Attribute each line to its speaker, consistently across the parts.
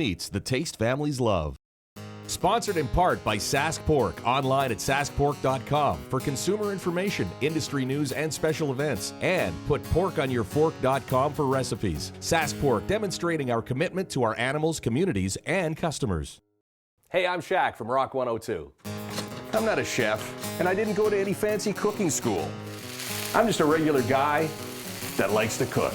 Speaker 1: meats the taste families love. Sponsored in part by Sask Pork, online at saskpork.com for consumer information, industry news, and special events. And put porkonyourfork.com for recipes. Sask Pork, demonstrating our commitment to our animals, communities, and customers.
Speaker 2: Hey, I'm Shaq from Rock 102. I'm not a chef, and I didn't go to any fancy cooking school. I'm just a regular guy that likes to cook.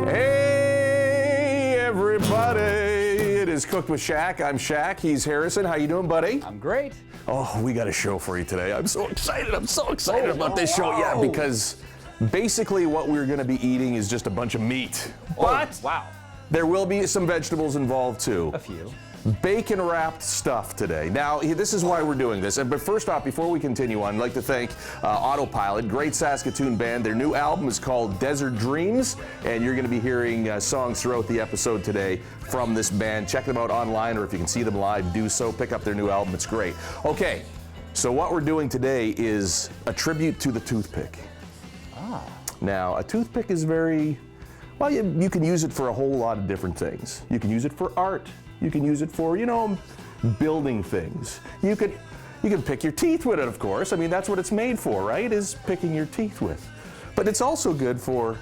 Speaker 2: Hey, everybody! It is Cooked with Shaq. I'm Shaq. He's Harrison. How you doing, buddy?
Speaker 3: I'm great.
Speaker 2: Oh, we got a show for you today. I'm so excited. I'm so excited about this show. Yeah, because basically what we're going to be eating is just a bunch of meat. But
Speaker 3: wow.
Speaker 2: There will be some vegetables involved too.
Speaker 3: A few.
Speaker 2: Bacon-wrapped stuff today. Now, this is why we're doing this. But first off, before we continue on, I'd like to thank Autopilot, great Saskatoon band. Their new album is called Desert Dreams, and you're going to be hearing songs throughout the episode today from this band. Check them out online, or if you can see them live, do so. Pick up their new album. It's great. Okay, so what we're doing today is a tribute to the toothpick. Now, a toothpick is very, well, you can use it for a whole lot of different things. You can use it for art. You can use it for, building things. You can pick your teeth with it, of course. I mean, that's what it's made for, right? Is picking your teeth with. But it's also good for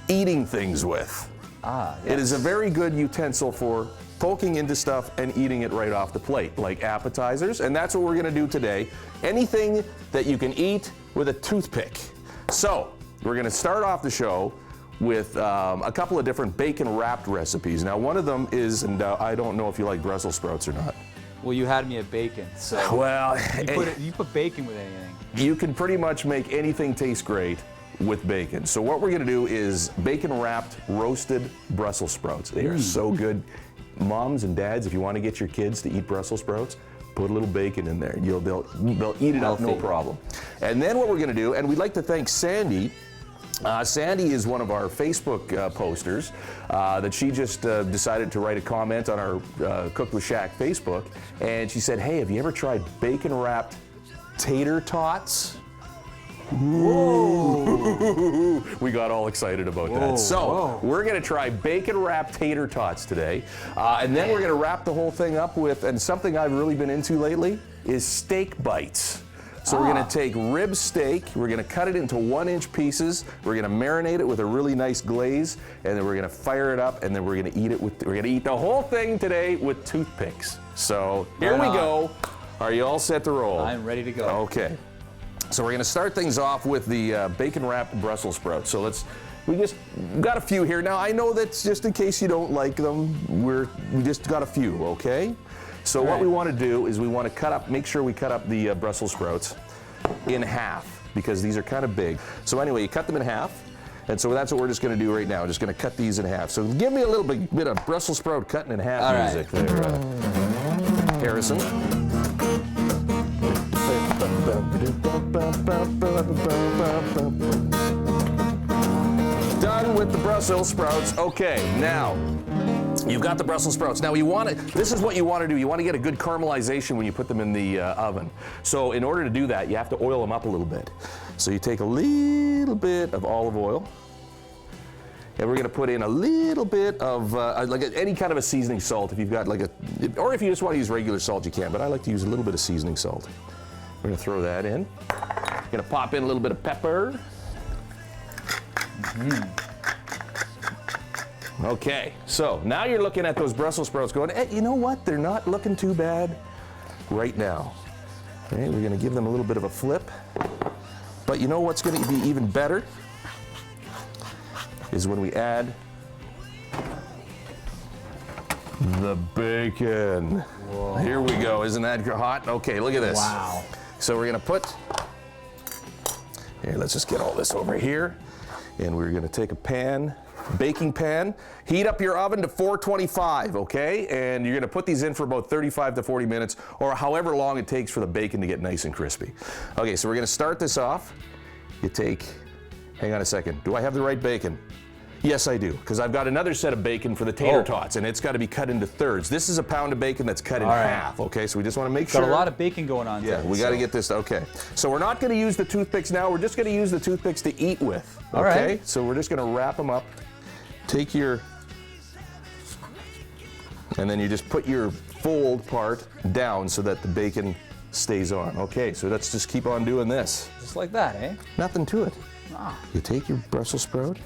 Speaker 2: eating things with.
Speaker 3: Yes.
Speaker 2: It is a very good utensil for poking into stuff and eating it right off the plate, like appetizers. And that's what we're gonna do today. Anything that you can eat with a toothpick. So, we're gonna start off the show with a couple of different bacon-wrapped recipes. Now, one of them is, and I don't know if you like Brussels sprouts or not.
Speaker 3: Well, you had me at bacon, so
Speaker 2: Well,
Speaker 3: you put bacon with anything.
Speaker 2: you can pretty much make anything taste great with bacon. So what we're gonna do is bacon-wrapped roasted Brussels sprouts. They are so good. Moms and dads, if you want to get your kids to eat Brussels sprouts, put a little bacon in there. They'll eat it up, no problem. And then what we're gonna do, and we'd like to thank Sandy. Sandy is one of our Facebook posters that she just decided to write a comment on our Cooked with Shaq Facebook, and she said, hey, have you ever tried bacon-wrapped tater tots? Whoa. We got all excited about that. So we're going to try bacon-wrapped tater tots today, and then we're going to wrap the whole thing up with, and something I've really been into lately is steak bites. So we're going to take rib steak, we're going to cut it into 1-inch pieces, we're going to marinate it with a really nice glaze, and then we're going to fire it up, and then we're going to eat it with, we're going to eat the whole thing today with toothpicks. So here we go. Are you all set to roll?
Speaker 3: I'm ready to go.
Speaker 2: Okay. So we're going to start things off with the bacon-wrapped Brussels sprouts. So we got a few here. Now I know that's just in case you don't like them, we just got a few, okay? So what we want to do is we want to make sure we cut up the Brussels sprouts in half, because these are kind of big. So anyway, you cut them in half, and so that's what we're just going to do right now. We're just going to cut these in half. So give me a little bit of Brussels sprout cutting in half music there, Harrison. Done with the Brussels sprouts. Okay, now, you've got the Brussels sprouts. Now this is what you want to do. You want to get a good caramelization when you put them in the oven. So in order to do that, you have to oil them up a little bit. So you take a little bit of olive oil, and we're going to put in a little bit of any kind of a seasoning salt. If you've got or if you just want to use regular salt, you can. But I like to use a little bit of seasoning salt. We're going to throw that in. We're going to pop in a little bit of pepper. Okay, so now you're looking at those Brussels sprouts going, hey, you know what? They're not looking too bad right now. Okay, we're going to give them a little bit of a flip. But you know what's going to be even better is when we add the bacon. Whoa. Here we go. Isn't that hot? Okay, look at this.
Speaker 3: Wow.
Speaker 2: So we're going to put, here, let's just get all this over here. And we're going to take a pan, baking pan, heat up your oven to 425, okay? And you're going to put these in for about 35 to 40 minutes, or however long it takes for the bacon to get nice and crispy. Okay, so we're going to start this off. You take, hang on a second, do I have the right bacon? Yes, I do, because I've got another set of bacon for the tater tots, and it's got to be cut into thirds. This is a pound of bacon that's cut in half, okay? So we just want to make sure.
Speaker 3: Got a lot of bacon going on today.
Speaker 2: Yeah, we got to get this, okay. So we're not going to use the toothpicks now. We're just going to use the toothpicks to eat with, okay?
Speaker 3: All right.
Speaker 2: So we're just going to wrap them up. Take your, and then you just put your fold part down so that the bacon stays on. Okay, so let's just keep on doing this.
Speaker 3: Just like that, eh?
Speaker 2: Nothing to it.
Speaker 3: Ah.
Speaker 2: You take your Brussels sprout,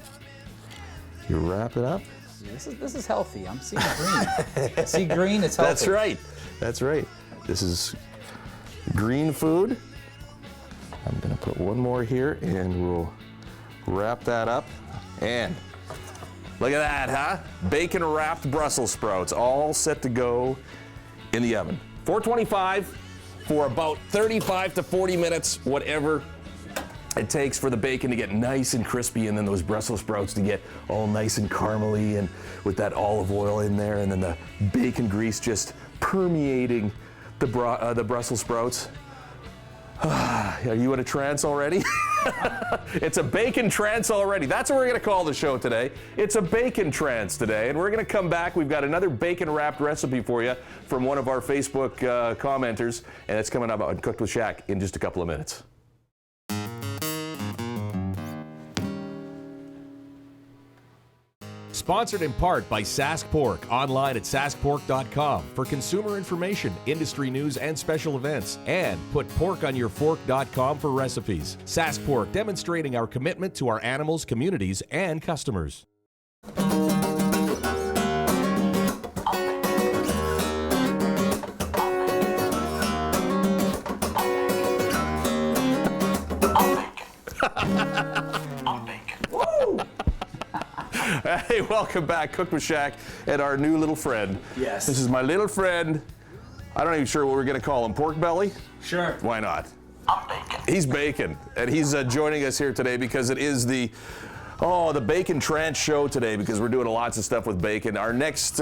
Speaker 2: you wrap it up.
Speaker 3: This is healthy. I'm seeing green. I see green, it's healthy.
Speaker 2: That's right. That's right. This is green food. I'm going to put one more here and we'll wrap that up. And look at that, huh? Bacon wrapped Brussels sprouts all set to go in the oven. 425 for about 35 to 40 minutes, whatever it takes for the bacon to get nice and crispy, and then those Brussels sprouts to get all nice and caramely, and with that olive oil in there, and then the bacon grease just permeating the Brussels sprouts. Are you in a trance already? It's a bacon trance already. That's what we're going to call the show today. It's a bacon trance today, and we're going to come back. We've got another bacon wrapped recipe for you from one of our Facebook commenters, and it's coming up on Cooked with Shaq in just a couple of minutes.
Speaker 1: Sponsored in part by Sask Pork, online at saskpork.com for consumer information, industry news, and special events. And putporkonyourfork.com for recipes. Sask Pork, demonstrating our commitment to our animals, communities, and customers.
Speaker 2: Hey, welcome back, Cooked with Shaq, and our new little friend.
Speaker 3: Yes.
Speaker 2: This is my little friend. I'm not even sure what we're going to call him. Pork belly?
Speaker 3: Sure.
Speaker 2: Why not? He's bacon, and he's joining us here today because it is the bacon trance show today, because we're doing lots of stuff with bacon. Our next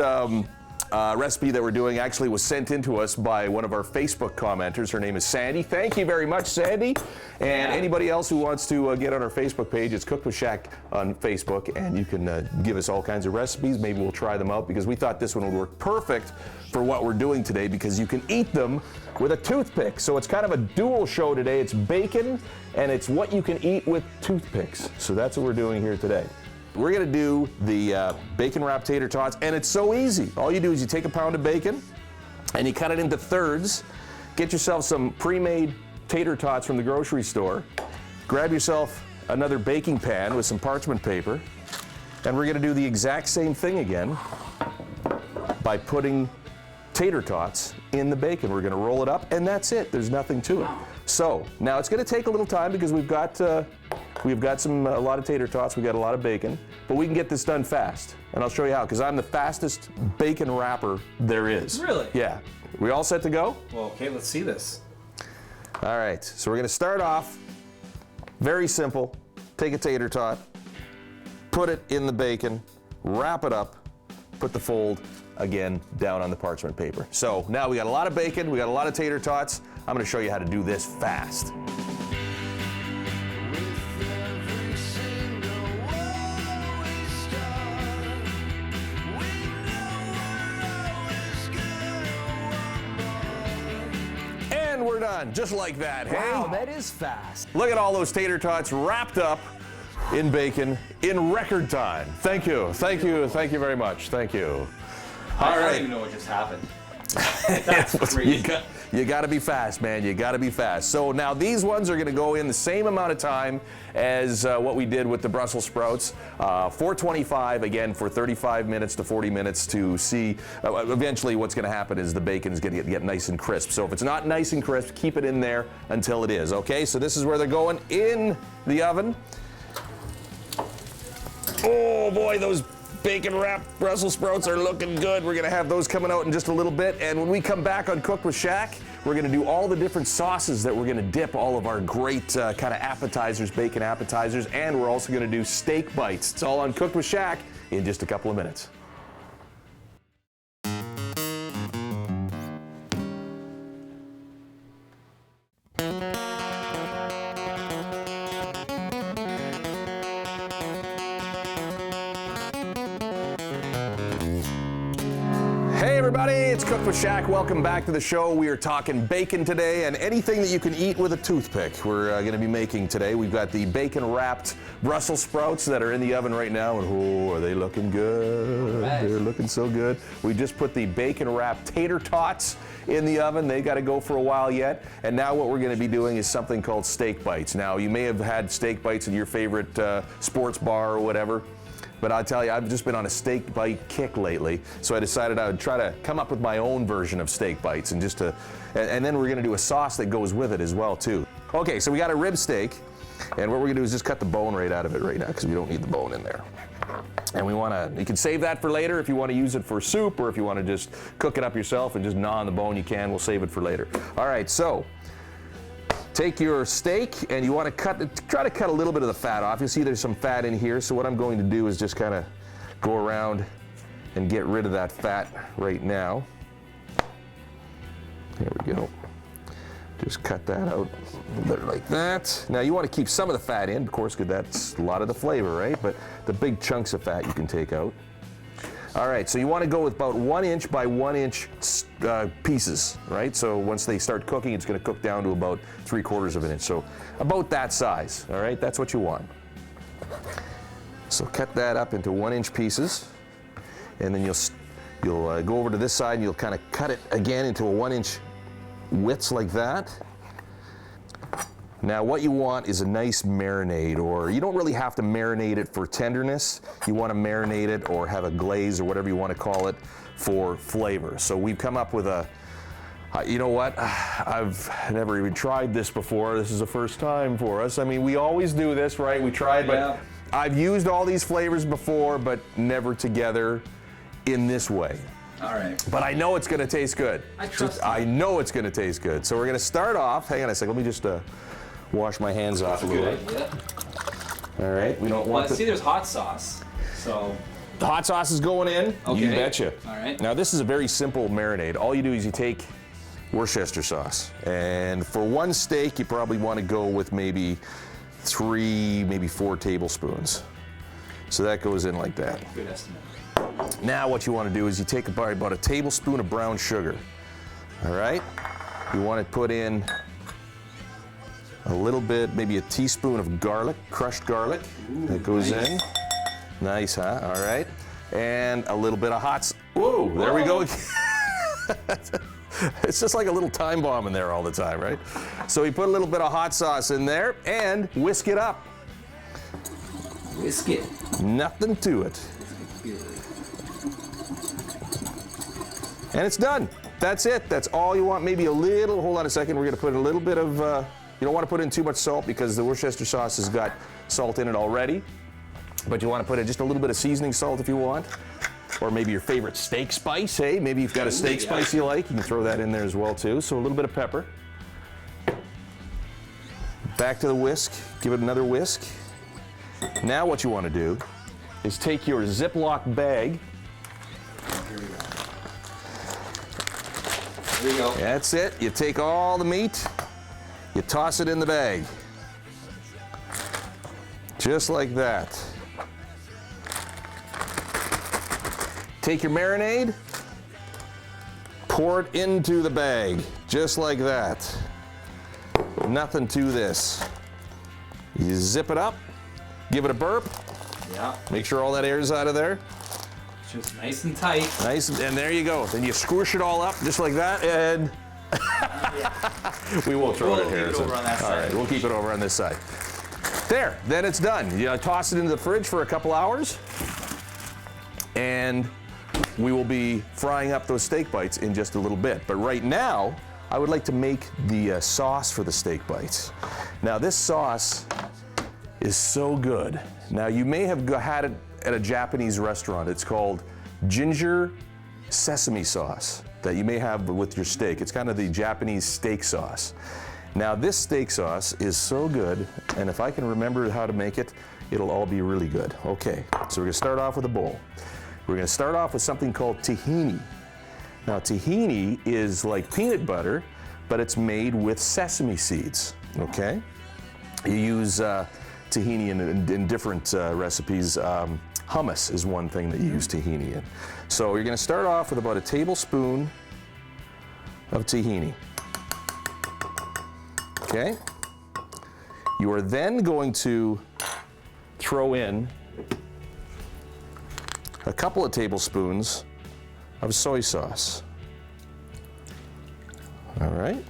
Speaker 2: recipe that we're doing actually was sent in to us by one of our Facebook commenters. Her name is Sandy. Thank you very much, Sandy. And anybody else who wants to get on our Facebook page, it's Cooked with Shaq on Facebook, and you can give us all kinds of recipes. Maybe we'll try them out, because we thought this one would work perfect for what we're doing today, because you can eat them with a toothpick. So it's kind of a dual show today. It's bacon, and it's what you can eat with toothpicks. So that's what we're doing here today. We're going to do the bacon wrapped tater tots, and it's so easy. All you do is you take a pound of bacon and you cut it into thirds. Get yourself some pre-made tater tots from the grocery store. Grab yourself another baking pan with some parchment paper, and we're going to do the exact same thing again by putting tater tots in the bacon. We're going to roll it up, and that's it. There's nothing to it. So now it's going to take a little time, because we've got a lot of tater tots, we've got a lot of bacon, but we can get this done fast. And I'll show you how, because I'm the fastest bacon wrapper there is.
Speaker 3: Really?
Speaker 2: Yeah. We all set to go?
Speaker 3: Well, okay, let's see this.
Speaker 2: All right, so we're going to start off very simple. Take a tater tot, put it in the bacon, wrap it up, put the fold again down on the parchment paper. So now we got a lot of bacon, we got a lot of tater tots. I'm going to show you how to do this fast. And we're done, just like that, hey?
Speaker 3: Wow, that is fast.
Speaker 2: Look at all those tater tots wrapped up in bacon in record time. Thank you, thank you, thank you very much, thank you.
Speaker 3: I don't even know what just happened. That's crazy.
Speaker 2: You got to be fast, man. You got to be fast. So now these ones are going to go in the same amount of time as what we did with the Brussels sprouts. 425 again for 35 minutes to 40 minutes to see. Eventually, what's going to happen is the bacon is going to get nice and crisp. So if it's not nice and crisp, keep it in there until it is. Okay. So this is where they're going in the oven. Oh boy, those bacon wrapped Brussels sprouts are looking good. We're going to have those coming out in just a little bit. And when we come back on Cooked with Shaq, we're going to do all the different sauces that we're going to dip all of our great kind of appetizers, bacon appetizers. And we're also going to do steak bites. It's all on Cooked with Shaq in just a couple of minutes. everybody, it's Cook with Shaq. Welcome back to the show. We are talking bacon today and anything that you can eat with a toothpick we're going to be making today. We've got the bacon-wrapped Brussels sprouts that are in the oven right now, and oh, are they looking good.
Speaker 3: Right.
Speaker 2: They're looking so good. We just put the bacon-wrapped Tater Tots in the oven. They got to go for a while yet. And now what we're going to be doing is something called steak bites. Now, you may have had steak bites in your favorite sports bar or whatever. But I'll tell you, I've just been on a steak bite kick lately, so I decided I would try to come up with my own version of steak bites, and and then we're going to do a sauce that goes with it as well too. Okay, so we got a rib steak, and what we're going to do is just cut the bone right out of it right now because we don't need the bone in there. And you can save that for later if you want to use it for soup, or if you want to just cook it up yourself and just gnaw on the bone, you can. We'll save it for later. All right, so take your steak and you want to try to cut a little bit of the fat off. You see there's some fat in here, so what I'm going to do is just kind of go around and get rid of that fat right now. There we go. Just cut that out a little bit like that. Now you want to keep some of the fat in, of course, because that's a lot of the flavor, right? But the big chunks of fat you can take out. All right, so you want to go with about 1 inch by 1 inch pieces, right? So once they start cooking, it's going to cook down to about 3/4 of an inch. So about that size, all right? That's what you want. So cut that up into 1 inch pieces, and then you'll go over to this side and you'll kind of cut it again into a 1 inch widths like that. Now what you want is a nice marinade, or you don't really have to marinate it for tenderness. You want to marinate it or have a glaze or whatever you want to call it for flavor. So we've come up with you know what? I've never even tried this before. This is the first time for us. I mean, we always do this, right? We tried, but I've used all these flavors before, but never together in this way.
Speaker 3: All right.
Speaker 2: But I know it's going to taste good. I know it's going to taste good. So we're going to start off. Hang on a second. Let me just wash my hands off a little bit.
Speaker 3: Yeah.
Speaker 2: All right. We don't want
Speaker 3: see, there's hot sauce. So
Speaker 2: the hot sauce is going in.
Speaker 3: Okay.
Speaker 2: You betcha.
Speaker 3: All right.
Speaker 2: Now this is a very simple marinade. All you do is you take Worcestershire sauce, and for one steak, you probably want to go with maybe 3, maybe 4 tablespoons. So that goes in like that.
Speaker 3: Good estimate.
Speaker 2: Now what you want to do is you take about a tablespoon of brown sugar. All right. You want to put in a little bit, maybe a teaspoon of garlic, crushed garlic. Ooh, that goes in. Nice, huh? All right. And a little bit of whoa, there we go. It's just like a little time bomb in there all the time, right? So we put a little bit of hot sauce in there and whisk it up.
Speaker 3: Whisk it.
Speaker 2: Nothing to it. And it's done. That's it. That's all you want. Maybe a little, hold on a second, we're going to put a little bit of, you don't want to put in too much salt because the Worcestershire sauce has got salt in it already. But you want to put in just a little bit of seasoning salt if you want. Or maybe your favorite steak spice, hey? Maybe you've got a steak spice you like. You can throw that in there as well too. So a little bit of pepper. Back to the whisk. Give it another whisk. Now what you want to do is take your Ziploc bag.
Speaker 3: Here we go.
Speaker 2: That's it. You take all the meat, you toss it in the bag. Just like that. Take your marinade, pour it into the bag, just like that. Nothing to this. You zip it up, give it a burp.
Speaker 3: Yeah.
Speaker 2: Make sure all that air is out of there.
Speaker 3: Just nice and tight.
Speaker 2: Nice, and there you go. Then you squish it all up just like that, and we won't throw it in here.
Speaker 3: Keep it over on that side.
Speaker 2: All right, we'll keep it over on this side. There, then it's done. You toss it into the fridge for a couple hours, and we will be frying up those steak bites in just a little bit. But right now, I would like to make the sauce for the steak bites. Now this sauce is so good. Now you may have had it at a Japanese restaurant. It's called ginger sesame sauce that you may have with your steak. It's kind of the Japanese steak sauce. Now this steak sauce is so good, and if I can remember how to make it, it'll all be really good. Okay, so we're gonna start off with a bowl. We're gonna start off with something called tahini. Now tahini is like peanut butter, but it's made with sesame seeds, okay? You use tahini in different recipes. Hummus is one thing that you use tahini in. So you're going to start off with about a tablespoon of tahini. Okay? You are then going to throw in a couple of tablespoons of soy sauce. All right.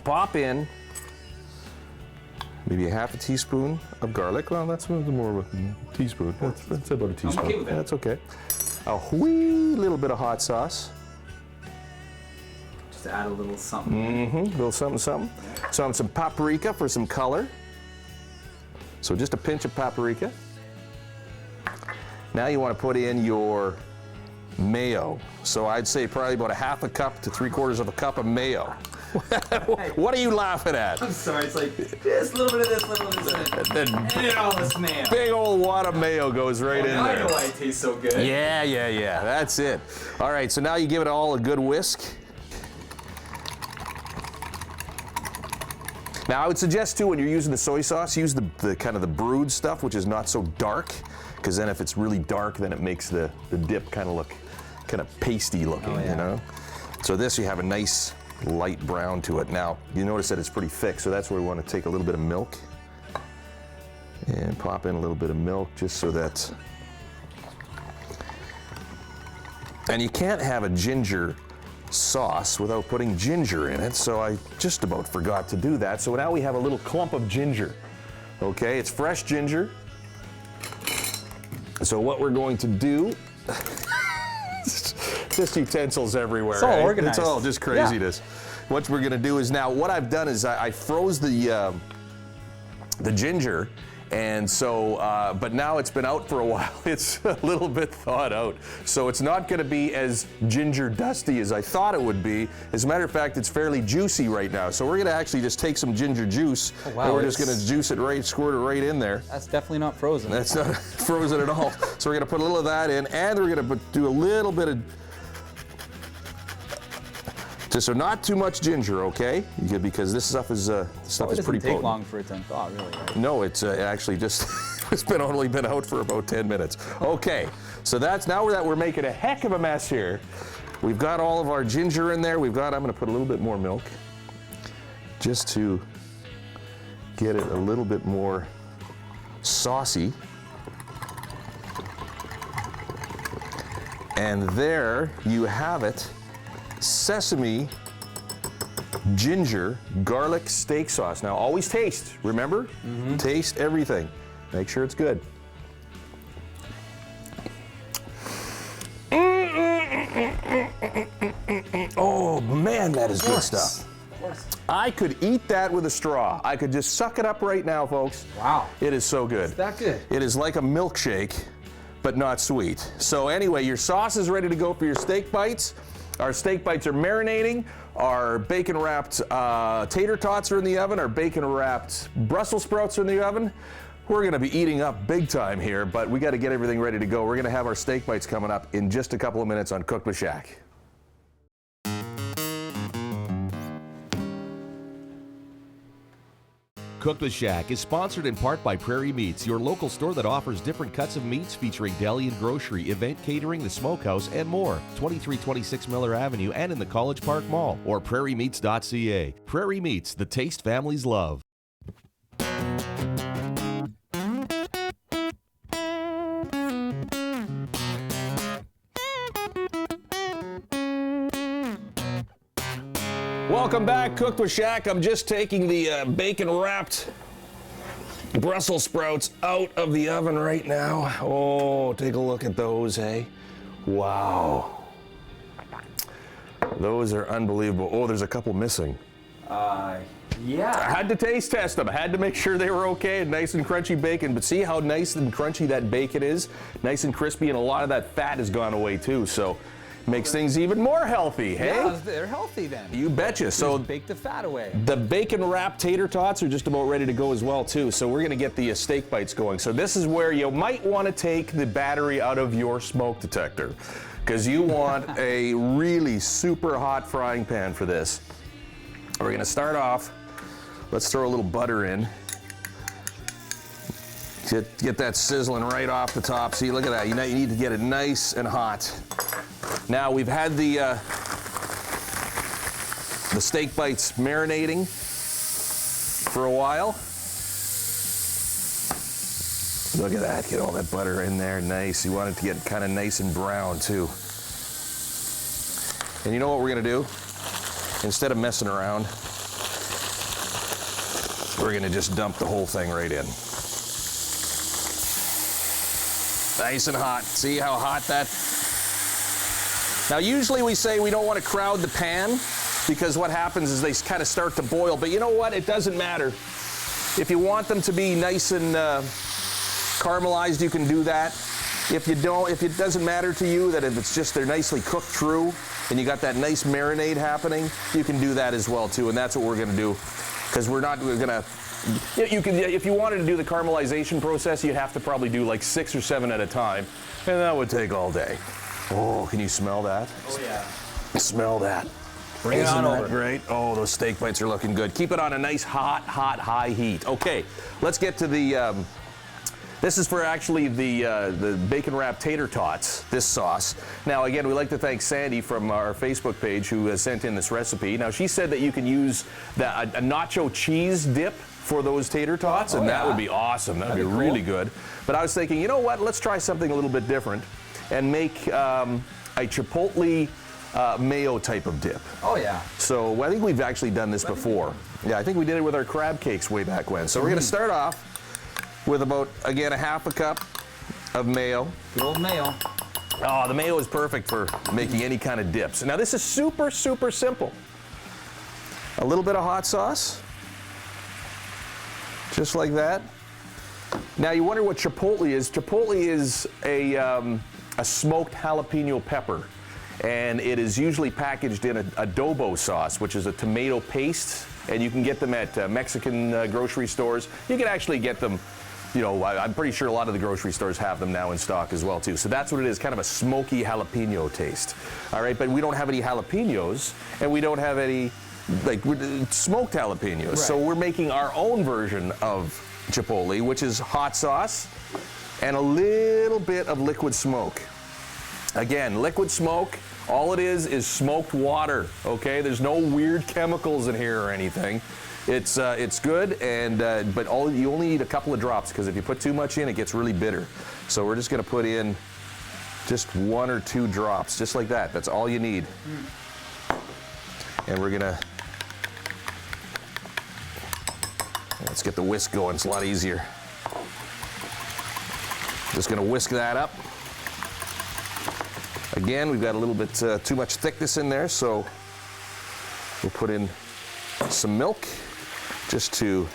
Speaker 2: Pop in maybe a half a teaspoon of garlic. Well, that's more of a teaspoon. That's about a teaspoon.
Speaker 3: I'm okay with that.
Speaker 2: That's okay. A wee little bit of hot sauce.
Speaker 3: Just add a little something.
Speaker 2: Mm-hmm. A little something, something. Some paprika for some color. So just a pinch of paprika. Now you want to put in your mayo. So I'd say probably about a half a cup to 3/4 of a cup of mayo. What are you laughing at?
Speaker 3: I'm sorry, it's like this, a little bit of this, a little bit of this, and then all this mayo.
Speaker 2: Big old wad of mayo goes right in
Speaker 3: Now
Speaker 2: there.
Speaker 3: I know why it tastes so good.
Speaker 2: Yeah. That's it. All right, so now you give it all a good whisk. Now I would suggest too, when you're using the soy sauce, use the kind of the brewed stuff, which is not so dark, because then if it's really dark, then it makes the dip kind of look kind of pasty looking, you know? So this, you have a nice light brown to it. Now, you notice that it's pretty thick, so that's where we want to take a little bit of milk and pop in a little bit of milk just so that, and you can't have a ginger sauce without putting ginger in it, so I just about forgot to do that. So now we have a little clump of ginger. Okay, it's fresh ginger. So what we're going to do, just utensils everywhere.
Speaker 3: It's all organized.
Speaker 2: It's all just craziness. Yeah. What we're gonna do is now, what I've done is I froze the ginger, and so, but now it's been out for a while. It's a little bit thawed out. So it's not gonna be as ginger dusty as I thought it would be. As a matter of fact, it's fairly juicy right now. So we're gonna actually just take some ginger juice, and we're just gonna juice it right, squirt it right in there.
Speaker 3: That's definitely not frozen.
Speaker 2: That's not frozen at all. So we're gonna put a little of that in, and we're gonna do a little bit of, so not too much ginger, okay? Because this stuff is pretty potent.
Speaker 3: It doesn't take long for it to thaw, really, right?
Speaker 2: No, it's actually just it's only been out for about 10 minutes. Okay, so that's now that we're making a heck of a mess here. We've got all of our ginger in there. I'm gonna put a little bit more milk just to get it a little bit more saucy. And there you have it. Sesame, ginger, garlic steak sauce. Now always taste, remember? Mm-hmm. Taste everything. Make sure it's good. Oh man, that is good stuff. I could eat that with a straw. I could just suck it up right now, folks.
Speaker 3: Wow.
Speaker 2: It is so good.
Speaker 3: It's that good.
Speaker 2: It is like a milkshake, but not sweet. So anyway, your sauce is ready to go for your steak bites. Our steak bites are marinating. Our bacon-wrapped tater tots are in the oven. Our bacon-wrapped Brussels sprouts are in the oven. We're going to be eating up big time here, but we got to get everything ready to go. We're going to have our steak bites coming up in just a couple of minutes on Cook with Shaq.
Speaker 1: Cook with Shaq is sponsored in part by Prairie Meats, your local store that offers different cuts of meats featuring deli and grocery, event catering, the smokehouse, and more. 2326 Miller Avenue and in the College Park Mall or prairiemeats.ca. Prairie Meats, the taste families love.
Speaker 2: Welcome back, Cooked with Shaq. I'm just taking the bacon-wrapped Brussels sprouts out of the oven right now. Oh, take a look at those, hey? Wow. Those are unbelievable. Oh, there's a couple missing.
Speaker 3: Yeah.
Speaker 2: I had to taste test them. I had to make sure they were okay and nice and crunchy bacon. But see how nice and crunchy that bacon is? Nice and crispy, and a lot of that fat has gone away too. So makes things even more healthy, hey?
Speaker 3: Yeah, they're healthy then.
Speaker 2: You betcha. So
Speaker 3: bake the fat away.
Speaker 2: The bacon-wrapped tater tots are just about ready to go as well too. So we're gonna get the steak bites going. So this is where you might want to take the battery out of your smoke detector, because you want a really super hot frying pan for this. We're gonna start off Let's throw a little butter in. Get that sizzling right off the top. See, look at that. You need to get it nice and hot. Now we've had the steak bites marinating for a while. Look at that. Get all that butter in there. Nice. You want it to get kind of nice and brown too. And you know what we're going to do? Instead of messing around, we're going to just dump the whole thing right in. Nice and hot. See how hot that? Now usually we say we don't want to crowd the pan because what happens is they kind of start to boil, but you know what? It doesn't matter. If you want them to be nice and caramelized, you can do that. If you don't, if it doesn't matter to you, that if it's just they're nicely cooked through and you got that nice marinade happening, you can do that as well too, and that's what we're going to do, because we're going to. You can, if you wanted to do the caramelization process, you'd have to probably do like 6 or 7 at a time, and that would take all day. Oh, can you smell that?
Speaker 3: Oh yeah.
Speaker 2: Smell that.
Speaker 3: Bring it on over.
Speaker 2: Great. Oh, those steak bites are looking good. Keep it on a nice hot, high heat. Okay, let's get to the. This is for actually the bacon wrapped tater tots, this sauce. Now again, we'd like to thank Sandy from our Facebook page who has sent in this recipe. Now she said that you can use a nacho cheese dip for those tater tots, and that would be awesome. That'd be really good. But I was thinking, you know what, let's try something a little bit different and make a chipotle mayo type of dip.
Speaker 3: Oh yeah.
Speaker 2: So I think we've actually done this before. Yeah, I think we did it with our crab cakes way back when. So we're gonna start off with about, again, a half a cup of mayo.
Speaker 3: Good old mayo.
Speaker 2: Oh, the mayo is perfect for making any kind of dips. Now this is super, super simple. A little bit of hot sauce. Just like that. Now you wonder what chipotle is. Chipotle is a smoked jalapeno pepper. And it is usually packaged in adobo sauce, which is a tomato paste. And you can get them at Mexican grocery stores. You can actually get them, you know, I'm pretty sure a lot of the grocery stores have them now in stock as well too. So that's what it is, kind of a smoky jalapeno taste. All right, but we don't have any jalapenos, and we don't have any smoked jalapenos. Right. So we're making our own version of chipotle, which is hot sauce and a little bit of liquid smoke. Again, liquid smoke, all it is smoked water, okay? There's no weird chemicals in here or anything. It's good, and but you only need a couple of drops, because if you put too much in, it gets really bitter. So we're just gonna put in just 1 or 2 drops, just like that. That's all you need. And we're gonna, let's get the whisk going, it's a lot easier. Just gonna whisk that up. Again, we've got a little bit too much thickness in there, so we'll put in some milk just to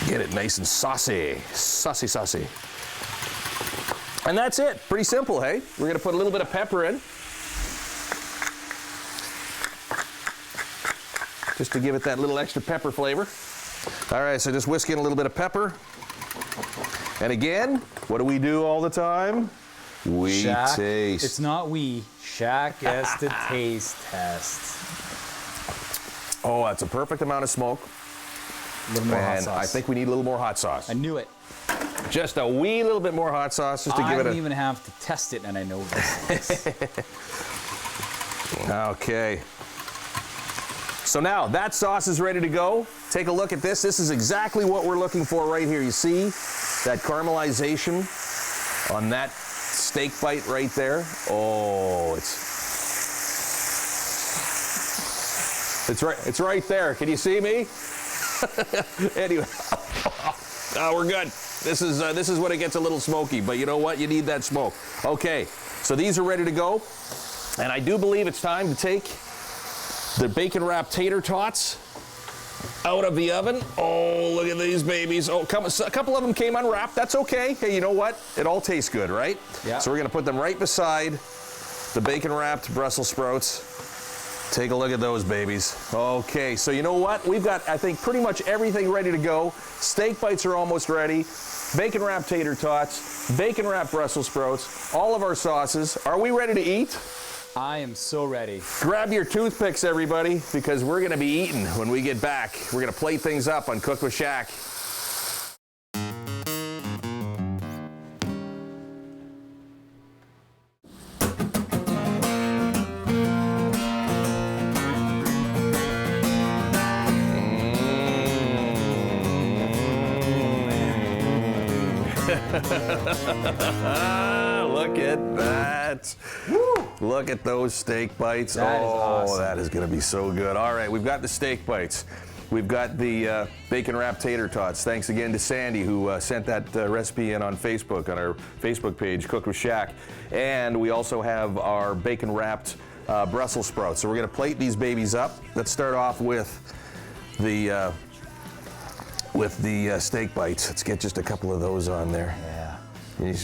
Speaker 2: get it nice and saucy. Saucy. And that's it. Pretty simple, hey? We're gonna put a little bit of pepper in, just to give it that little extra pepper flavor. All right, so just whisk in a little bit of pepper. And again, what do we do all the time? We taste.
Speaker 3: It's not we. Shaq gets the taste test.
Speaker 2: Oh, that's a perfect amount of smoke.
Speaker 3: A little more hot sauce.
Speaker 2: I think we need a little more hot sauce.
Speaker 3: I knew it.
Speaker 2: Just a wee little bit more hot sauce, just to give it a...
Speaker 3: I don't even have to test it, and I know this.
Speaker 2: Okay. So now that sauce is ready to go. Take a look at this. This is exactly what we're looking for right here. You see that caramelization on that steak bite right there? Oh, it's right there. Can you see me? Anyway, we're good. This is when it gets a little smoky, but you know what? You need that smoke. Okay, so these are ready to go, and I do believe it's time to take the bacon wrapped tater tots out of the oven. Oh, look at these babies. Oh, a couple of them came unwrapped. That's okay. Hey, you know what? It all tastes good, right?
Speaker 3: Yeah.
Speaker 2: So we're gonna put them right beside the bacon wrapped Brussels sprouts. Take a look at those babies. Okay, so you know what? We've got, I think, pretty much everything ready to go. Steak bites are almost ready. Bacon wrapped tater tots, bacon wrapped Brussels sprouts, all of our sauces. Are we ready to eat?
Speaker 3: I am so ready.
Speaker 2: Grab your toothpicks, everybody, because we're going to be eating when we get back. We're going to plate things up on Cook with Shaq. Look at that. Woo. Look at those steak bites.
Speaker 3: That is awesome.
Speaker 2: That is going to be so good. All right, we've got the steak bites. We've got the bacon wrapped tater tots. Thanks again to Sandy who sent that recipe in on Facebook, on our Facebook page, Cook with Shaq. And we also have our bacon wrapped Brussels sprouts. So we're going to plate these babies up. Let's start off with the steak bites. Let's get just a couple of those on there.
Speaker 3: Yeah.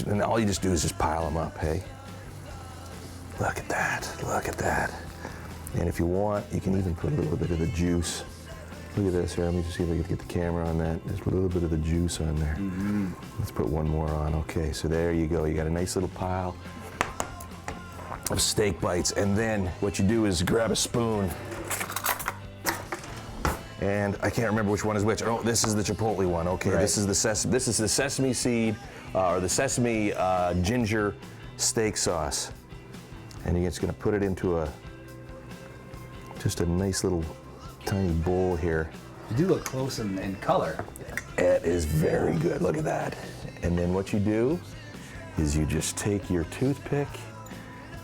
Speaker 2: And all you just do is just pile them up, hey? Look at that, look at that. And if you want, you can even put a little bit of the juice. Look at this here, let me just see if I can get the camera on that. Just put a little bit of the juice on there. Mm-hmm. Let's put one more on, okay, so there you go. You got a nice little pile of steak bites. And then what you do is grab a spoon. And I can't remember which one is which. Oh, this is the chipotle one. Okay, right. This is the sesame seed or the sesame ginger steak sauce. And you're just gonna put it into just a nice little tiny bowl here.
Speaker 3: You do look close in color.
Speaker 2: It is very good, look at that. And then what you do is you just take your toothpick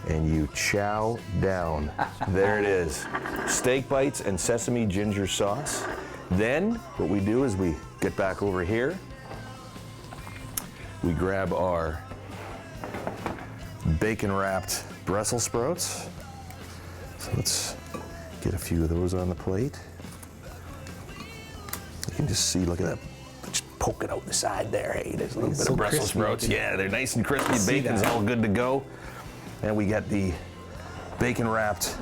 Speaker 2: and you chow down. There it is. Steak bites and sesame ginger sauce. Then what we do is we get back over here. We grab our bacon wrapped Brussels sprouts. So let's get a few of those on the plate. You can just see, look at that, just poking out the side there. Hey, there's a little bit of Brussels sprouts. Yeah, they're nice and crispy. Bacon's all good to go. And we got the bacon wrapped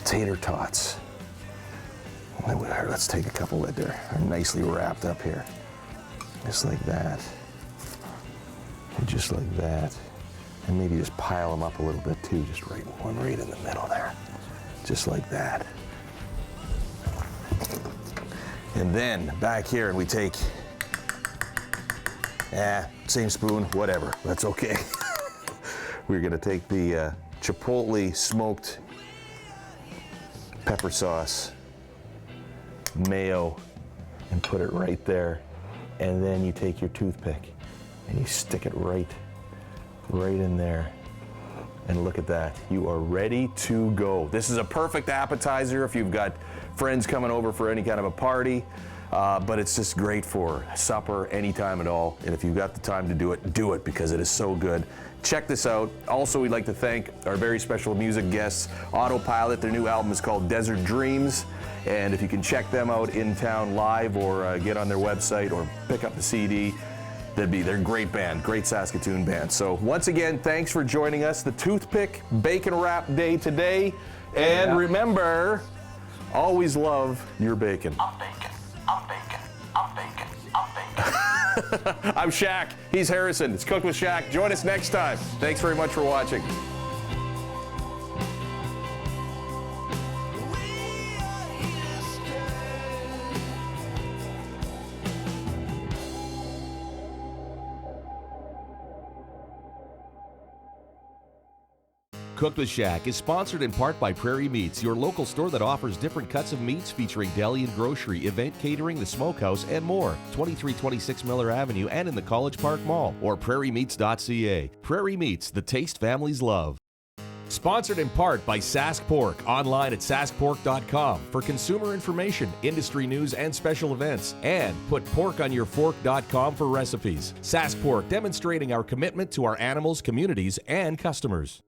Speaker 2: tater tots. Let's take a couple that are nicely wrapped up here. Just like that. And just like that. And maybe just pile them up a little bit too, just one right in the middle there. Just like that. And then back here, and we take, same spoon, whatever, that's okay. We're gonna take the chipotle smoked pepper sauce, mayo, and put it right there. And then you take your toothpick and you stick it right in there. And look at that, you are ready to go. This is a perfect appetizer if you've got friends coming over for any kind of a party, but it's just great for supper anytime at all. And if you've got the time to do it because it is so good. Check this out. Also, we'd like to thank our very special music guests, Autopilot. Their new album is called Desert Dreams. And if you can check them out in town live or get on their website or pick up the CD, they're a great band, great Saskatoon band. So once again, thanks for joining us. The Toothpick Bacon Wrap Day today. And remember, always love your bacon.
Speaker 4: I'm bacon, I'm bacon, I'm bacon, I'm bacon.
Speaker 2: I'm Shaq, he's Harrison. It's Cook with Shaq. Join us next time. Thanks very much for watching.
Speaker 1: Cooked with Shaq is sponsored in part by Prairie Meats, your local store that offers different cuts of meats featuring deli and grocery, event catering, the smokehouse, and more. 2326 Miller Avenue and in the College Park Mall or prairiemeats.ca. Prairie Meats, the taste families love. Sponsored in part by Sask Pork, online at saskpork.com for consumer information, industry news, and special events. And putporkonyourfork.com for recipes. Sask Pork, demonstrating our commitment to our animals, communities, and customers.